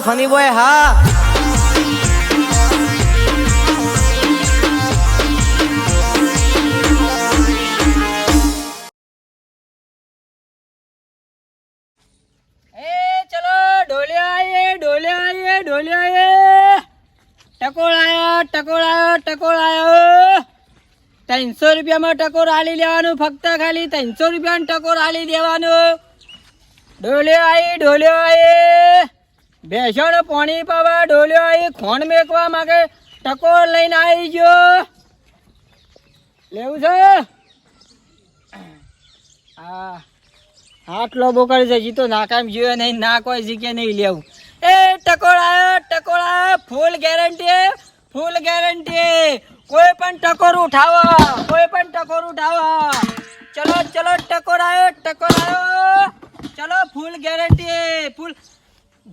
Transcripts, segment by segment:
Funny boy હા ટકોર 300 રૂપિયામાં ટકોર આલી લેવાનું ફક્ત ખાલી 300 રૂપિયાનું ટકોર આલી દેવાનું ડોલ્યો આઈ ભેંસોને પાણી પાવા ડોલ્યો આઈ ખોણ મેકવા માંગે ટકોર લઈને આવી ગયો લેવું છે હા હાથ લોબો કરી છે જી તો નાકામ જીવે નહીં ના કોઈ જગ્યાએ નહીં લેવું એ ટકોર આવ્યો ફૂલ ગેરંટી કોઈ પણ ટકોર ઉઠાવો ચલો ટકોર આવ્યો ચલો ફૂલ ગેરંટી ફૂલ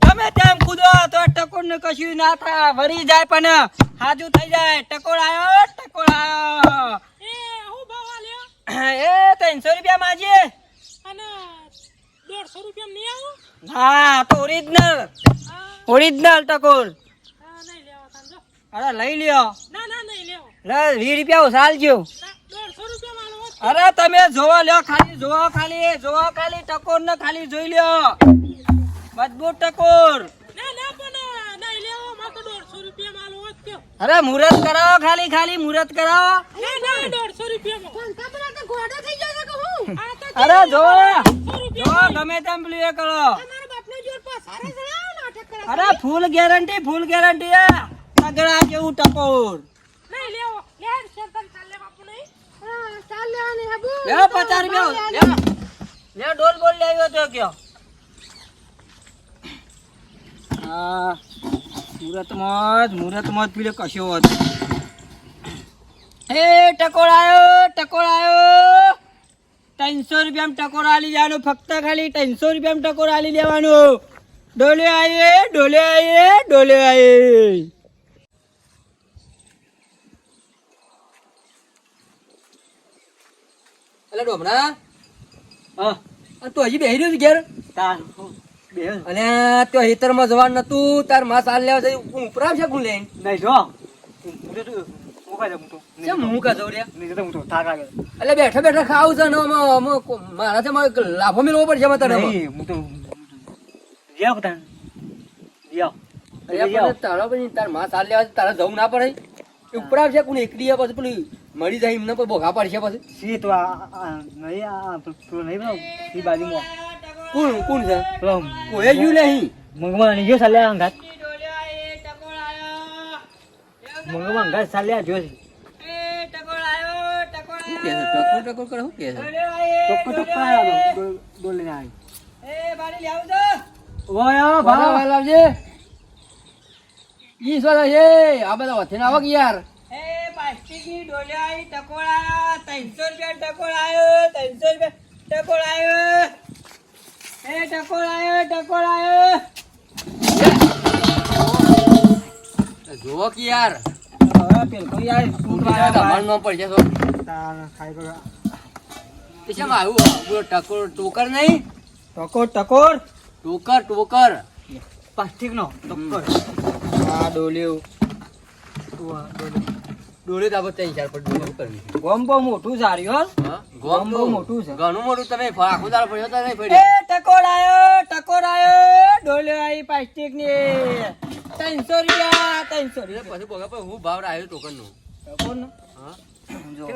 ગમે તેમ કૂદો તો ટકોર ને કશું ના થાય વરી જાય પણ હાજુ થઈ જાય ટકોર આવ્યો એ હું ભાવ આલ્યો એ 300 રૂપિયા માજી અને 150 રૂપિયા નહીં આવું હા તો ઓરિજિનલ ટકોર નહીં લેવો સમજો અરે લઈ લ્યો ના નહીં લેવો લે 20 રૂપિયા ઉસાલજો 150 રૂપિયા માલો અરે તમે જોવા લ્યો ખાલી ટકોર ને ખાલી જોઈ લ્યો મજબૂત ટકોર ના પણ નહીં લેવો માં તો 150 રૂપિયા માલો હોત કયો અરે મુહૂર્ત કરાવો ખાલી મુહૂર્ત કરાવો ના 150 રૂપિયા માં કાપરા તો ગોડો થઈ જશે કે હું અરે જો ગમે તેમ પેલું એ કરો તમારા બાપનો જોર પાસારે જણાવો નાટક કરે અરે ફૂલ ગેરંટી તગડા જેવું ટકોર નહીં લેવો લે શેતન ચાલ લે બાપુ નહીં હા ચાલ લેવાની હબુ લે 50 રૂપિયા લે ડોલ બોલ લેવ્યો તો કયો હા મુહૂર્તમાં જ પેલો કશો હોત એ ટકોર આવ્યો 300 રૂપિયામાં ટકોર આલી જવાનું ફક્ત ખાલી 300 રૂપિયામાં ટકોર આલી લેવાનું ડોલે આયે અલે ડોમરા હા તો હજી બેહી રહ્યો છે ઘેર અને તો હેતરમાં જવાનું નતું તાર માં સાલ લેવા જઈ ઉપરામ છે ગું લઈને નહીં જો હું કા જઉં રે એટલે બેઠા ખાવું છે ને મારા છે લાભો મેળવો પડશે તારે તારા પછી તાર માં સાલ લેવા તારા જવું ના પડે ઉપરામ છે કોણ એકડી પછી પેલી મળી જાય એમને કોઈ બોઘા પડશે પછી કોણ છે કોઈ ગયું નહીં મંગમાં નહીં જો ચાલ્યા અંગાત મંગમાં અંગાત ચાલ્યા જો ટકોર કરે શું કે છે ઈ સોલા છે આ બધા વથે ના આવો કે યાર પ્લાસ્ટિકની ડોલિયા ટકોળા 300 રૂપિયા ટકોળ આવ્યો 300 રૂપિયા ટકોળ આવ્યો જોવો કે યાર પેલો યાર તમારું નામ પડશે તો શેમાં આવ્યું ટોકર નહીં ટોકર પ્લાસ્ટિક નો ટકોર આ ડોલ્યું ડોલે તો આપણે 3-4 પર ડોલે કરવી ગોમ બહુ મોટું સાર્યું ગોમ બહુ મોટું છે ઘણું મોટું તમે આખો દાળ પડ્યો તો નહીં એ પડ્યો ટકોર આવ્યો ડોલ્યો આવી પ્લાસ્ટિક ની 300 રૂપિયા પછી બોગા પર હું ભાવ આવ્યો ટોકન નું ટકોર નો હા જો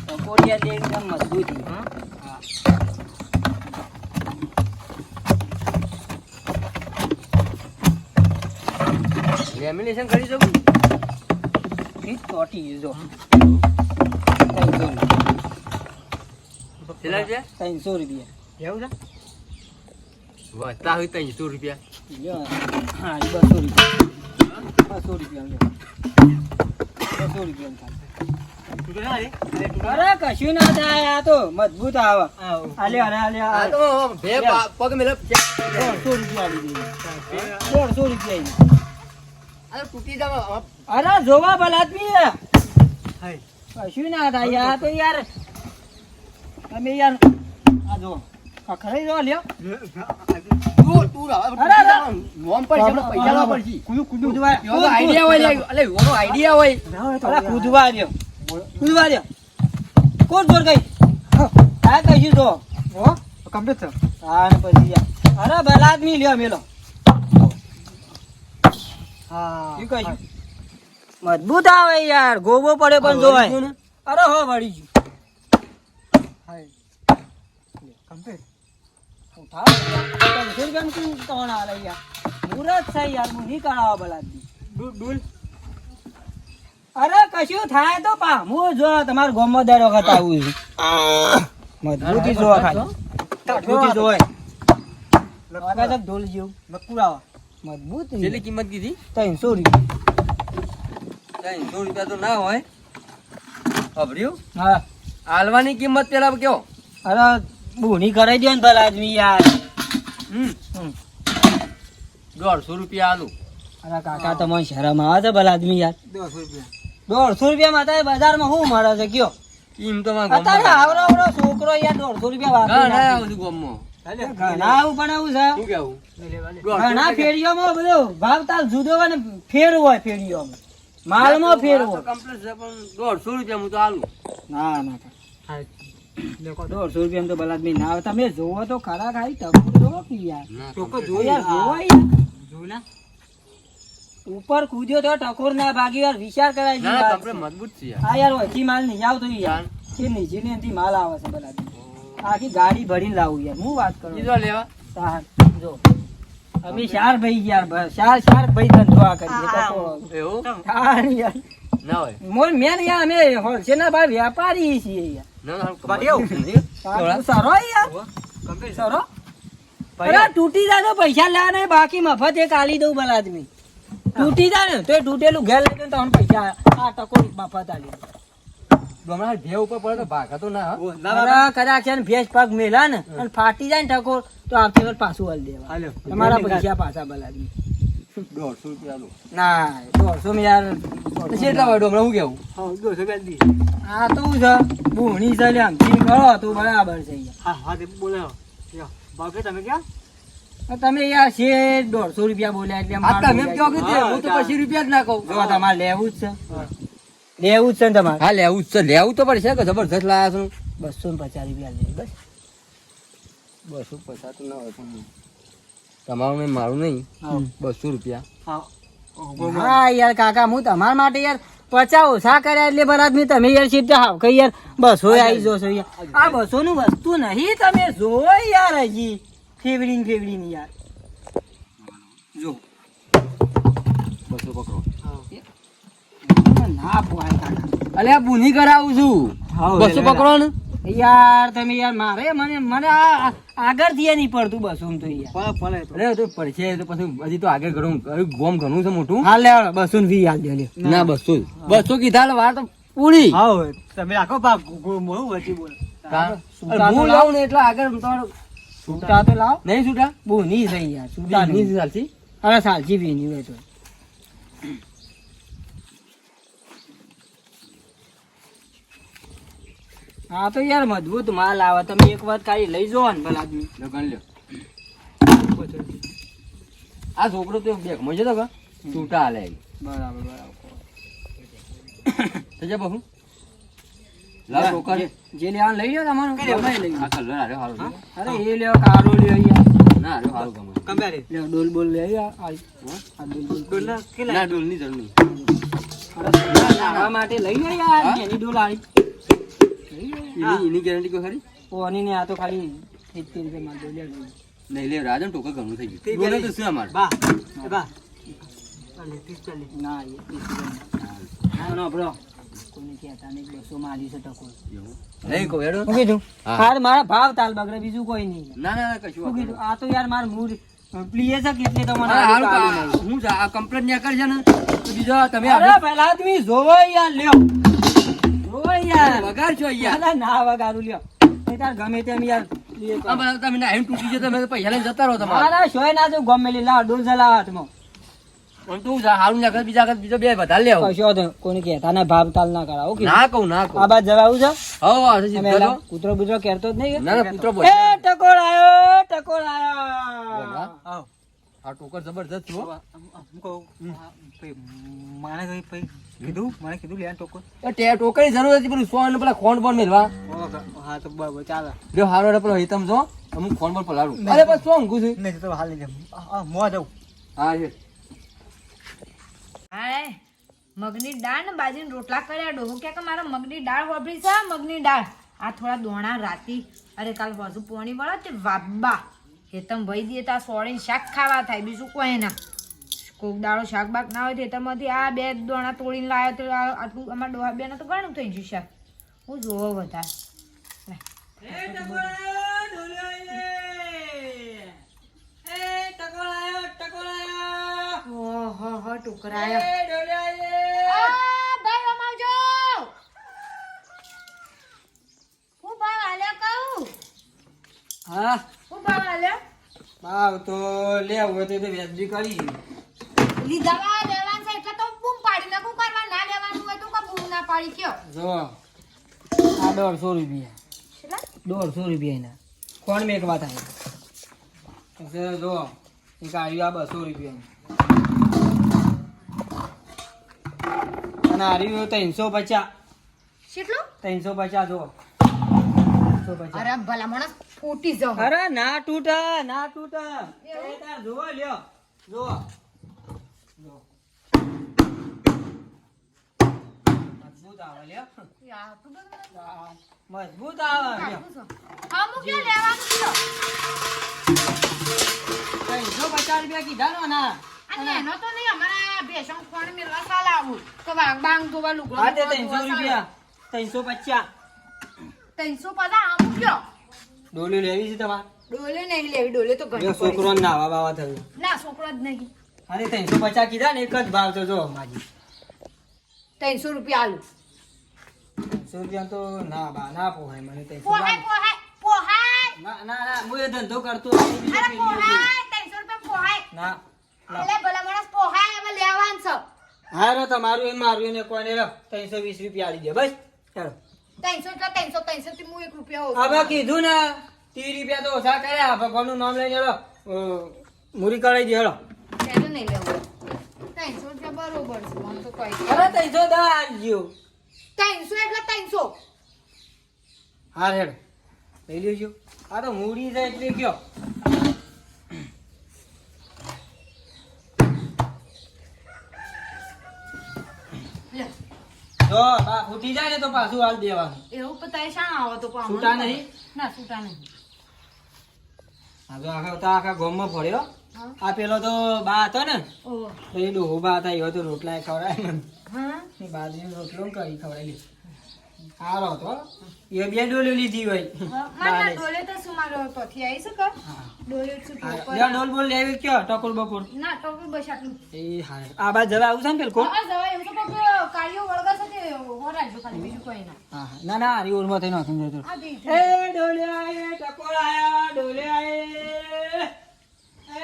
ટકોર યાર એકદમ મજબૂત હા લેમિનેશન કરી શકું ઈટ તોટી જો 300 રૂપિયા એવું છે વધતા હોય 300 રૂપિયા લ્યો હા 200 રૂપિયા 200 રૂપિયા અરે કશું ના થાય આ તો મજબૂત આવે આલે આ તો બે પગ મેલે 150 રૂપિયા આવી ગઈ 150 રૂપિયા અરે તૂટી જાવ અરે જોવા ભલ આદમી કશું ના થાય યાર તો યાર તમે યાર આ જો પકડાઈ જો લ્યો આઈડિયા હોય અલે ઓનો આઈડિયા હોય અલા કૂદવા રહ્યો કોણ જોર ગઈ આ કહીશું તો હો કમ્પ્લીટ છે હા ને પછી યાર અરે ભલા આદમી લ્યો મેલો હા શું કહીશું મજબૂત આવે યાર ગોબો પડે પણ જોવાય અરે હો વળી ગયું હાય કમ્પ્લીટ ઉઠાવ તો ગમ કોણ આલે યાર મુરત છે યાર હું નહીં કરાવો ભલા આદમી ડૂલ અરે કશું થાય તો પામું જો તમારું ગોમમાં દર વખત આવું છે મજબૂતી જોવા ખાલી મજબૂતી જોવાય લગાતા ઢોલ જેવું નકુરાવા મજબૂત કેટલી કિંમત કીધી 300 રૂપિયા 300 રૂપિયા તો ના હોય અભર્યું હા હાલવાની કિંમત પેલા કયો અરે બુની કરાઈ દો ને ભલા આદમી યાર 150 રૂપિયા આલું અરે કાકા તમને શરમ આવે છે ભલા આદમી યાર 150 રૂપિયા માં બજારમાં શું મળે છે કયો એમ તો અત્યારે આવડો આવડો છોકરો યાર 150 રૂપિયા વાપરી ઘણા આવું પણ આવું છે શું કેવું ઘણા ફેરીઓમાં બધો ભાવ તાલ જુદો હોય ને ફેર હોય ફેરીઓમાં માલમાં ફેર હોય કમ્પ્લીટ છે પણ 150 રૂપિયા હું તો આલું ના ના દેખો 150 રૂપિયા તો ભલા આદમી ના આવે તમે જોવો તો ખરા ખાઈ ટકુર જોવો કે યાર ટોકો જો યાર જોવો યાર જો ના ઉપર કૂદ્યો તો ટકોર ના ભાગી યાર વિચાર કરાય છે ના કમ્પ્લીટ મજબૂત છે યાર આ યાર ઓછી માલ નહીં આવતો યાર કે નીચે ને એથી માલ આવે છે ભલા આદમી આખી ગાડી ભરીને લાવું યાર હું વાત કરું કીધો લેવા તાર જો અમે ચાર ભાઈ યાર ચાર ભાઈ ધંધો આ કરીએ એવું તાર યાર ના હોય મોર મેન યાર અમે હોલસેલ ના ભાઈ વ્યાપારી છીએ યાર ના સરો યાર સરો અરે તૂટી જાય તો પૈસા લેવા નહીં બાકી મફત એક આલી દઉં ભલા આદમી તૂટી જાય ને તો એ તૂટેલું ઘેર લઈ તો પૈસા આ ટકો મફત આલી હમણાં ભે ઉપર પડે તો ભાગા તો ના અરે કદાચ છે ને ભેંસ પગ મેલા ને અને ફાટી જાય ને ટકોર તો આવતી વખત પાછું હાલ દેવા તમારા પૈસા પાછા ભલા આદમી 150 રૂપિયા આલું ના 150 માં યાર પછી એટલા વાડો હમણાં હું કેવું આ તો હું છે બુણી છે લે આમથી કરો તો બરાબર છે તમે યાર છે 150 રૂપિયા બોલ્યા એટલે તમે કહો કે હું તો 20 રૂપિયા જ ના કહું જો તમારે લેવું જ છે લેવું જ છે ને તમારે હા લેવું જ છે લેવું તો પડશે કે જબરજસ્ત લાયા છું 250 રૂપિયા લે બસ 250 તો ના હોય પણ તમારું નહીં મારું નહીં 200 રૂપિયા હા યાર કાકા હું તમારા માટે યાર 50 ઓછા કર્યા એટલે બરાબર મેં તમે યાર સીધા હાવ કઈ યાર 200 આવી જશો યાર આ 200 નું વસ્તુ નહીં તમે જોવો યાર હજી ફેવડીને યાર જો 200 પકડો ના પોહાય કાકા અલે આ બુની કરાવું છું 200 પકડો ને યાર તમે યાર મારે મને આગળથી નહીં પડતું બસ આમ તો યાર અરે તો પડશે તો પછી હજી તો આગળ ઘણું ગોમ ઘણું છે મોટું હાલ લે 220 હાલ દે ના 200 કીધા વાર તો પૂરી તમે આખો ભાગ મોડું વચ્ચે બોલ હું લાવું ને એટલે આગળ તમારો છૂટા તો લાવ નહીં છૂટા બહુ નહીં થઈ યાર છૂટા નહીં નહીં ચાલતી અરે સાચી બી નહીં હોય તો હા તો યાર મજબૂત માલ આવે તમે એક વાત ખાલી લઈ જાઓ ને ભલા આદમી લગન લ્યો આ છોકરો તો બેગ મજે તો છૂટા હાલે બરાબર થજે બહુ લાવ રોકર જે લેવાનું લઈ લો તમારું ગમે લઈ આ કલર આરે હારો અરે એ લ્યો કારો લ્યો યાર ના આરે હારો ગમે કમ્પેર લ્યો ડોલ બોલ લે યાર આ ડોલ ના ના ડોલ ની જરૂર નહીં આ માટે લઈ લો યાર એની ડોલ આવી એની ગેરંટી કોઈ ખરી ઓની ને આ તો ખાલી 70 રૂપિયા માં ડોલ નહીં લે રાજન ટોકા ઘણું થઈ ગયું બોલે તો શું અમાર બા ના ના બ્રો કોઈને કહેતા નહીં 200 માં આલી છે ટકો નહીં કહું હેડો હું કીધું હાર મારા ભાવ તાલ બગડે બીજું કોઈ નહીં ના ના કશું હું કીધું આ તો યાર માર મૂડ પ્લીઝ છે એટલે તો મને હું આ કમ્પ્લેટ ને કરશે ને તો બીજો તમે અરે પહેલા આદમી જોવો યાર લ્યો જોવો યાર વગાડ છો યાર ના વગાડું લ્યો એ તાર ગમે તેમ યાર તમે ના એમ તૂટી જતો તમે પૈસા લઈને જતા રહો તમારે મારા શોય ના જો ગમે લાવ ડોલ જલાવ હાથમાં પણ તું હારું ના કર બીજો બે વધારે લેવો કશો તો કોઈને કહેતા ના ભાવ તાલ ના કરાવો કે ના કહું ના કહું આ બાદ જવાવું છે હો આ સીધો કૂતરો બુતરો કરતો જ નહીં ના ના પુત્ર બોલ એ ટકોર આયો આ ટોકર જબરજસ્ત છો મને કીધું લેવાનું ટોકર. ટોકરની જરૂર હતી પેલું સોન પેલા ખોંડ બોન મેળવા હા તો બરાબર ચાલે. જો હારો પેલો હિતમ છો અમુક ખોંડ બોન પલાડું અરે બસ શું ઊંઘું છું નહીં તો હાલ લઈ જાઉં. મોં જાઉં. હા છે હાય મગની દાળ ને બાજરીના રોટલા કર્યા ડોહો કે મારા મગની દાળ વાપરી છે મગની દાળ આ થોડા દોણા રાતી અરે કાલ બાજુ પોણી વળે તે વાબા હેતમ ભાઈ દે તા સોળીને શાક ખાવા થાય બીજું કોઈ ના કોક દાળો શાક બાક ના હોય તો હેતમમાંથી આ બે દોણા તોડીને લાવ્યો તો આટલું અમારા ડોહા બેનો તો ઘણું થઈ ગયું શાક હું જોવો વધારે ઓહો ટુકરાયો ભાઈ રમાવજો હું ભાવ આલ્યા કહું હા હું ભાવ આલ્યા ભાવ તો લેવું હોય તો વ્યાજબી કરી લીધા લેવાનું છે એટલે તો બૂમ પાડી નાખું કરવા ના લેવાનું હોય તો કા બૂમ ના પાડી કયો જો આ 150 રૂપિયા કેટલા 150 રૂપિયા એના કોણ મેં એક વાત આવી જો એક આવ્યું આ 200 રૂપિયા અને આવ્યું 350 કેટલું 350 જો 350 અરે ભલા માણસ ફૂટી જાવ અરે ના તૂટા ના તૂટા એ તાર જોવો લ્યો જો જો મજબૂત આવે લ્યો મજબૂત આવે લ્યો અમુક યો લેવાનું કયો 350 રૂપિયા કીધા નો ના અને એનો તો નહીં અમારા ભેસણ ખોણ મેળવા સાલ આવું તો બાંગ ધોવા લુગડો હા તે 300 રૂપિયા 350 350 અમુક યો ડોલી લેવી છે તમારે ડોલે નહીં લેવી ડોલે તો ઘણી છોકરો નાવા બાવા થયું ના છોકરો જ નહીં અરે 350 કીધા ને એક જ ભાવ તો જો માજી 300 રૂપિયા આલુ 300 રૂપિયા તો ના બા ના પોહાય મને 300 પોહાય પોહાય પોહાય ના ના ના હું એ ધંધો કરતો અરે પોહાય 300 રૂપિયા પોહાય ના એટલે ભલા માણસ પોહાય હવે લેવાનું છે હા રો તમારું એ મારું એને કોને રો 320 રૂપિયા આલી દે બસ ચાલો 300 એટલે 300 થી હું 1 રૂપિયા ઓછો હવે કીધું ને 30 રૂપિયા તો ઓછા કર્યા ભગવાનનું નામ લઈને હેલો મૂરી કરાઈ દે હેલો ચાલો નહીં લેવું 300 રૂપિયા બરોબર છે આમ તો કોઈ અરે 310 આલજો 300 એટલે 300 હા હેડ લઈ લેજો આ તો મૂડી છે એટલે કયો લે જો બા ફૂટી જાય ને તો પાછું હાલ દેવાનું એવું પતાય શાણ આવો તો પણ છૂટા નહીં? ના છૂટા નહીં આ જો આખા ગામમાં ફર્યો હા આ પેલો તો બા હતો ને ઓ તો એ ડોહો બા હતા એવો તો રોટલા ખવડાય મને હા બાજરીનો રોટલો ને કરી ખવડાવી સારો હતો એ બે ડોલી લીધી હોય મારા ડોલે તો શું મારો તોથી આવી શકે હા. ડોલે શું હા, ઉપર લ્યો ડોલ બોલ લેવી કયો ટકોર બકોર ના તો બસ આટલું એ હા આ બાદ જવા આવું છે ને પેલકો આ જવાય એમ તો કોક કાર્યો વળગા છે તે હોરાજો ખાલી બીજું કોઈ ના હા હા. ના ના હારી ઓરમાં થઈને નાખી જતો આ દી એ ડોલે આયે ટકોર આયા ડોલે આયે એ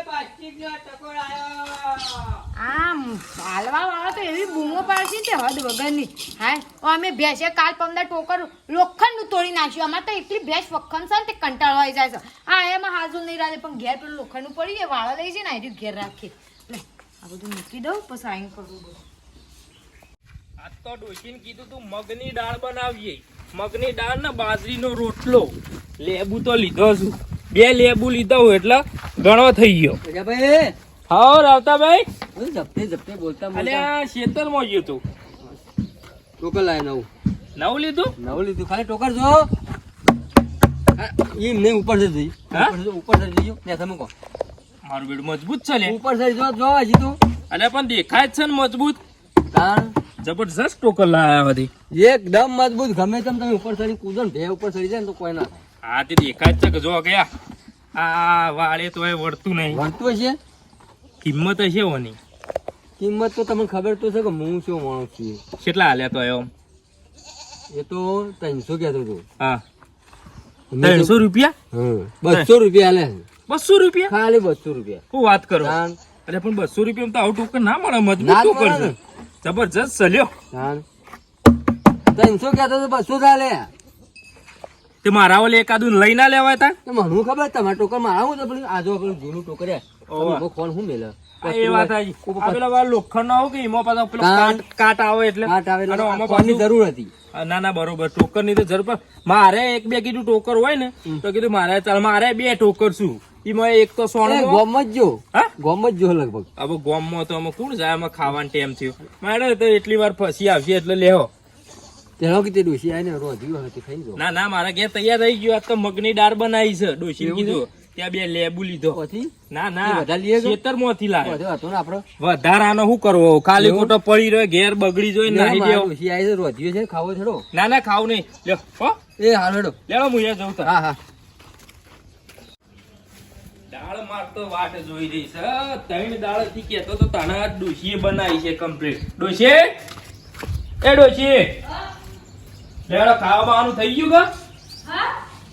પ્લાસ્ટિકનો ટકોર આયો આમ હાલવા વાળા તો એવી બૂમો પાડશે તે હદ વગરની હાય અમે ભેંસે કાલ પમદા ટોકર લોખંડનું તોડી નાખ્યું અમારે તો એટલી ભેંસ વખણ છે ને તે કંટાળો આવી જાય છે હા એમાં હાજુ નહીં રાખે પણ ઘેર પેલું લોખંડનું પડી જાય વાળા લઈ જાય ને આઈ ઘેર રાખીએ લે આ બધું મૂકી દઉં પછી આઈને કરવું બધું આજ તો ડોશીને કીધું તું મગની દાળ બનાવીએ મગની દાળ ને બાજરીનો રોટલો લેબુ તો લીધો છું 2 લેબુ લીધા હોય એટલે ઘણો થઈ ગયો ભાઈ હા રાવતાભાઈ જપતે જપતે બોલતા અલે આ શેતલમાં ગયો તું ટોકર લાય નવું નવું લીધું લીધું ખાલી ટોકર જો એમ નહીં ઉપર છે જઈ હા? ઉપર છે જઈજો ને તમે કહો મારું બેડ મજબૂત છે લે ઉપર છે જો જો હજી તો અલે પણ દેખાય જ છે ને મજબૂત તાણ જબરજસ્ત ટોકર લાયા હતી એકદમ મજબૂત ગમે તેમ તમે ઉપર ચડી કૂદો ને બે ઉપર ચડી જાય ને તો કોઈ ના હા તે દેખાય જ છે કે જો ગયા આ વાળે તો એ વળતું નહીં વળતું હશે કિંમત હશે ઓની કિંમત તો તમને ખબર તો છે કે હું શું માણસ છું કેટલા હાલ્યા તો એમ એ તો 300 કહેતો હતો હા 300 રૂપિયા હા 200 રૂપિયા આલે 200 રૂપિયા ખાલી 200 રૂપિયા શું વાત કરો તાણ અરે પણ 200 રૂપિયા તો આવું ટોકન ના મળે મજબૂત ના જ ટોકન મળે છે જબરજસ્ત ચલ્યો તાણ 300 કહેતો તો 200 ચાલે તે મારા ઓલે એકાદું લઈ ના લેવાય તા તો મને ખબર તમારે ટોકર મારા હું તો પેલું આજો પેલું જૂનું ટોકર કોણ હું મેલે એ વાત આવી આ પેલા વા લોખંડ આવો કે એમાં પાછો પેલો કાટ આવે એટલે કાટ આવે એટલે અને આમાં કોણની પાછું- જરૂર હતી ના ના બરોબર ટોકર ની તો જરૂર પણ મારે એક બે કીધું ટોકર હોય ને તો કીધું મારે ચાલ મારે બે ટોકર શું એમાં એક તો સોનું ગોમ જ જો હા ગોમ જ જો લગભગ હવે ગોમમાં તો અમે કોણ જાય અમે ખાવાનો ટાઈમ થયો મારે તો એટલી વાર ફસી આવશે એટલે લેવો તેનો કે તે ડોસી આવીને રોધ્યું હતી ખાઈ જો ના ના મારા ઘેર તૈયાર થઈ ગયું આ તો મગની દાળ બનાવી છે ડોશી એવું કીધું ત્યાં બે લેબુ લીધો પછી ના એ ના વધારે લઈએ ગયો? ખેતરમાંથી લાવ્યો બધો હતો ને આપડો વધારાનો શું કરવો ખાલી એવું? ખોટો પડી રહ્યો ઘેર બગડી જોઈ નાહી દેવો ડોસી આવી રોધ્યું છે ખાવો છોડો ના ના ખાવ નહીં લ્યો હો એ હાલ હેડો લેવો હું અહીંયા જઉં તો હા હા દાળ માર તો વાટ જોઈ રહી છે ત્રણ દાળ થી કેતો તો તાના ડોશીએ બનાવી છે કમ્પ્લીટ ડોશી એ ડોશી લેડો ખાવા બાવાનું થઈ ગયું કા હા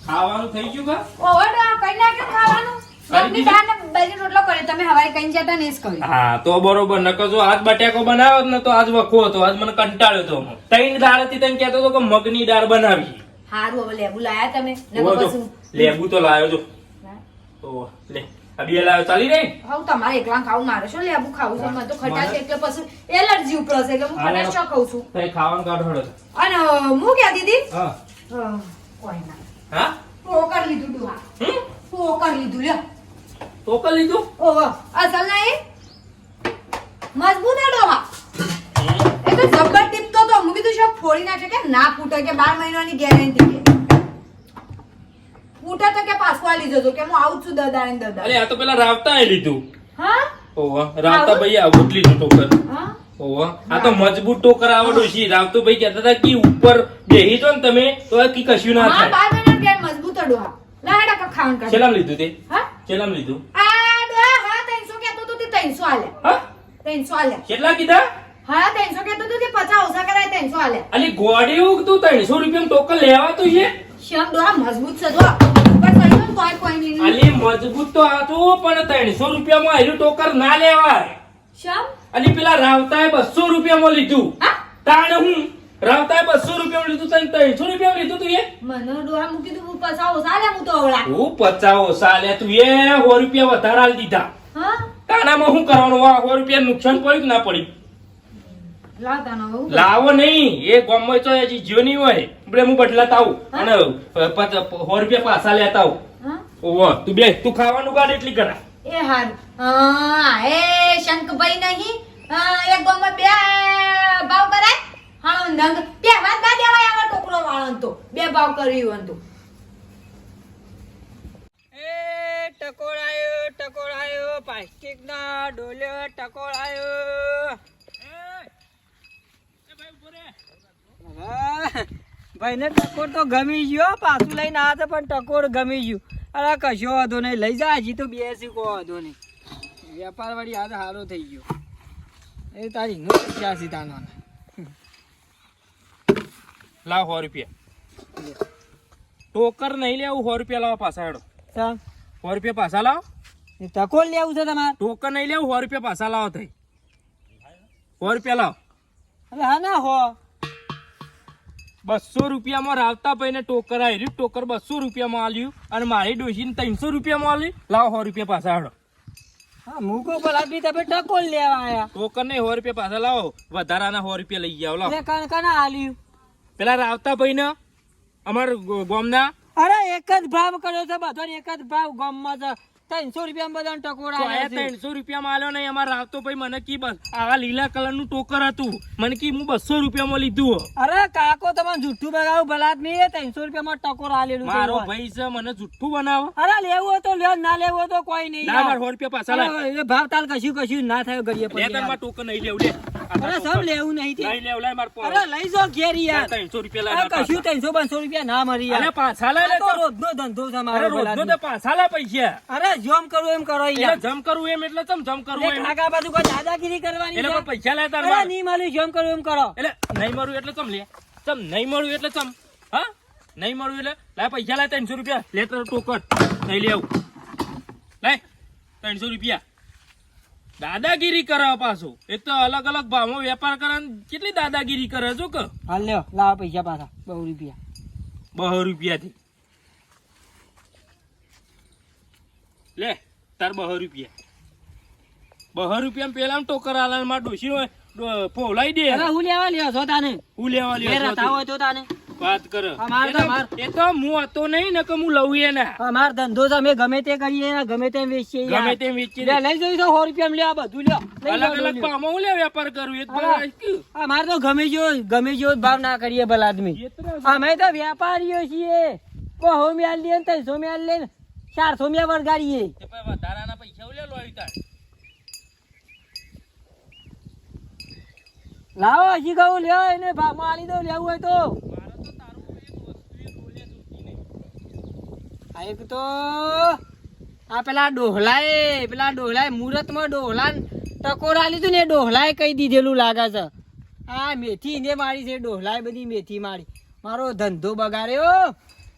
ખાવાનું થઈ ગયું કા ઓવર કઈ નાખ્યું ખાવાનું મગની દીધું? દાળ ને બાજરી રોટલો કર્યો તમે હવારે કઈ જતા ને જ કર્યું હા તો બરોબર નકર જો આજ બટાકો બનાવ્યો હોત ને તો આજ વખો હતો આજ મને કંટાળ્યો તો ત્રણ દાળ હતી તને કહેતો હતો કે મગની દાળ બનાવી હારું હવે લેબુ લાયા તમે ઓવો નકર જો, પછી લેબુ તો લાવ્યો જો તો લે આ બે લાવ્યો ચાલી રહી હવે તમારે એકલા ખાવું મારે શું લેબુ ખાવું છે મને તો ખટાશ એટલે પછી એલર્જી ઉપડશે એટલે હું ખટાશ શું ખાઉં છું તઈ ખાવાનું કાઢો હળો. અને હું ક્યાં દીદી હા કોઈ ના હા પોકર લીધું ડુહા હમ? પોકર લીધું લ્યો તો કર લીધું ઓહો અસલ નહીં મજબૂત હે ડોહા એ તો જબ્બર ટીપતો તો હું કીધું શું ફોડી નાખે કે ના ફૂટે કે 12 મહિનાની ગેરંટી કે ફૂટે તો કે પાછું આ લીધો તો કે હું આવું જ છું દદાને દદા અરે આ તો પેલા રાવતા એ લીધું હા ઓવા રાવતા ભાઈ આવું જ લીધું ટોકર હા ઓવા આ તો મજબૂત ટોકર આવડો છે રાવતો ભાઈ કહેતા હતા કે ઉપર બેહી જો ને તમે તો આ કી કશું ના હા થાય 12 મહિનાની ગેર મજબૂત હે ડોહા લાડા કા ખાવાનું કાઢ ચેલામ લીધું તે હા ચેલામ લીધું આ ડોહા હા 300 કહેતો તો તે 300 આલે હા 300 આલે કેટલા કીધા હા 300 કહેતો તો તે 50 ઓછા કરાય 300 આલે અલી ગોડી ઉગ તું 300 રૂપિયા ટોકર લેવા તો છે શમ ડોહા મજબૂત છે જો પણ સડી તો કોઈ નહીં અલી મજબૂત તો હતું પણ 300 રૂપિયામાં આયરું ટોકર ના લેવાય શમ અલી પેલા રાવતાએ 200 રૂપિયામાં લીધું હા તાણ હું રાવતાએ 200 રૂપિયામાં લીધું તને 300 રૂપિયામાં લીધું તું એ મને ડોહા મૂકી તું 50 ઓછા આલે હું તો અવળા હું 50 ઓછા લે તું એ 100 રૂપિયા વધારે આલી દીધા હા તાનામાં શું કરવાનું આ 100 રૂપિયા નુકસાન પડ્યું કે ના પડ્યું લાવતા ના હું લાવો નહીં એ ગામમાં તો હજી જ્યો નહીં હોય એટલે હું બદલાતા આવું અને 100 રૂપિયા પાછા લેતા આવું હા ઓહો તું બે તું ખાવાનું કાઢ એટલી કરા એ હાર એ શંકભાઈ નહીં એક ગામમાં બે ભાવ કરાય હાણો નંગ બે વાત ના દેવાય આવા ટોકરો વાળો તો બે ભાવ કર્યું હતું એ ટકોર આયો પ્લાસ્ટિક ના ડોલ્યો ટકોર આયો ભાઈ ને ટકોર તો ગમી ગયો પાછું લઈને આ તો પણ ટકોર ગમી ગયું અરે કશો વાંધો નહીં લઈ જા હજી તો બેસી કો વાંધો નહીં વેપાર વાળી આ તો સારો થઈ ગયો એ તારી નો ક્યાંસી તાનો લાવ 100 રૂપિયા ટોકર નહીં લેવું 100 રૂપિયા લાવો પાછા હેડો ચાલ 100 રૂપિયા પાછા લાવો એ ટકોર લેવું છે તમારે ટોકર નહીં લેવું 100 રૂપિયા પાછા લાવો થઈ 100 રૂપિયા લાવો અરે હા ના હો 200 રૂપિયામાં રાવતા ભાઈને ટોકર આવ્યું ટોકર 200 રૂપિયામાં આલ્યું અને મારી ડોશીને 300 રૂપિયામાં આલી લાવો 100 રૂપિયા પાછા હેડો હા મૂકો પેલા બી તમે ટકોર લેવા આયા ટોકર નહીં 100 રૂપિયા પાછા લાવો વધારાના 100 રૂપિયા લઈ જાઓ લાવો એટલે કના આલ્યું પેલા રાવતા ભાઈને અમાર ગામના અરે એક જ ભાવ કર્યો છે બધો એક જ ભાવ ગામમાં છે 300 રૂપિયામાં બધાને ટકોર તો આલ્યા આયા છે 300 રૂપિયામાં આલ્યો નહીં અમાર રાવતો ભાઈ મને કી બસ આવા લીલા કલરનું ટોકર હતું મને કી હું 200 રૂપિયામાં લીધું અરે કાકો તમે જુઠ્ઠું બગાવું ભલાત નહીં 300 રૂપિયામાં ટકોર આલેલું છે મારો ભાઈ છે મને જુઠ્ઠું બનાવો અરે લેવું હોય તો લ્યો ના લેવું હોય તો કોઈ નહીં ના માર 100 રૂપિયા પાછા લાવ અરે, એ ભાવ તાલ કશું ના થયો ગળીએ લે તને માર ટોકર નહીં લેવ લે અરે સબ લેવું નહીં તે. નહીં લેવ લે માર અરે લઈ જો ઘેર યાર 300 રૂપિયા આ લાવ કશું 300 રૂપિયા ના મરી અરે યાર પાછા લાવ આ લે તો તો રોજનો ધંધો છે અરે મારો રોજનો ભલાદમી. તો પાછા લા પૈસા અરે જેમ કરવું એમ કરો એટલે યાર જમ કરવું એમ એટલે ચમ જમ કરવું લે એમ કાકા બાજુ કોઈ દાદાગીરી કરવાની એટલે છે? કોઈ પૈસા લેતા અરે નહીં મળ્યું જેમ કરવું એમ કરો એટલે નહીં મળ્યું એટલે ચમ લે ચમ નહીં મળ્યું એટલે ચમ હા નહીં મળ્યું એટલે લા પૈસા લે 300 રૂપિયા લે તો ટોકર નહીં લે આવું લે 300 રૂપિયા દાદાગીરી કરે પાછું એક તો અલગ અલગ ભાવમાં વેપાર કરે ને કેટલી દાદાગીરી કરે છો કે હાલ લ્યો લાવો પૈસા પાછા 2 રૂપિયા 200 રૂપિયાથી લે તાર 200 રૂપિયા 200 રૂપિયા પેલા ટોકર આલા માં ડોશી ફોલાઈ દે. હવે હું લેવા લ્યો છો તાને હું લેવા ઘેર લ્યો હતા હોય તો તાને વાત કર. અમાર તો માર એ તો હું હતો નહીં ને કે હું લઉં એને અમાર ધંધો છે અમે ગમે તે કરીએ ગમે તેમ વેચીએ ગમે યાર. તેમ વેચી લે, લઈ જઈ તો 100 રૂપિયા લે આ બધું લ્યો લઈ જાઓ, અલગ અલગ લ્યો. પામો લે વેપાર કરું એ જ હા. રાખ્યું. અમાર તો ગમે જો ભાવ ના કરીએ ભલા આદમી. અમે તો વેપારીઓ છીએ. 200 મ્યાલ લે ને 300 મ્યાલ લે ને 400 મ્યા વળગાડીએ. તે પછી વધારાના પૈસા લે લો આવી તાર. લાવો હજી કહું લ્યો એને ભાવમાં આલી દો લેવું હોય તો. મારે તો તારું એક વસ્તુ એ ડોલે જોતી નહીં. આ એક તો આ પેલા ડોહલાએ મુહૂર્તમાં ડોહલા ટકોરા લીધું ને એ ડોહલાએ કહી દીધેલું લાગે છે. આ મેથી ને મારી છે ડોહલાએ બધી મેથી મારી મારો ધંધો બગાડ્યો.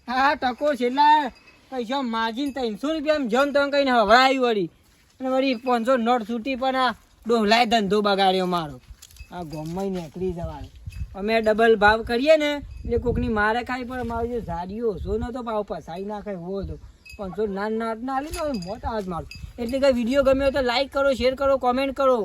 આ ટકોર છેલ્લા પૈસા માજીને 300 રૂપિયા જમ તમે કહીને હવડાવી વળી અને વળી 500 નોટ છૂટી પણ આ ડોહલાએ ધંધો બગાડ્યો મારો. આ ગોમમાં નીકળી જવાનું અમે ડબલ ભાવ કરીએ ને એટલે કોકની મારે ખાઈ પણ મારો જે ઝાડીઓ ઓછો નતો ભાવ પસાઈ નાખે એવો હતો 500 ના લી મોત આજ મારું. એટલે કે વિડીયો ગમ્યો તો લાઈક કરો, શેર કરો, કોમેન્ટ કરો.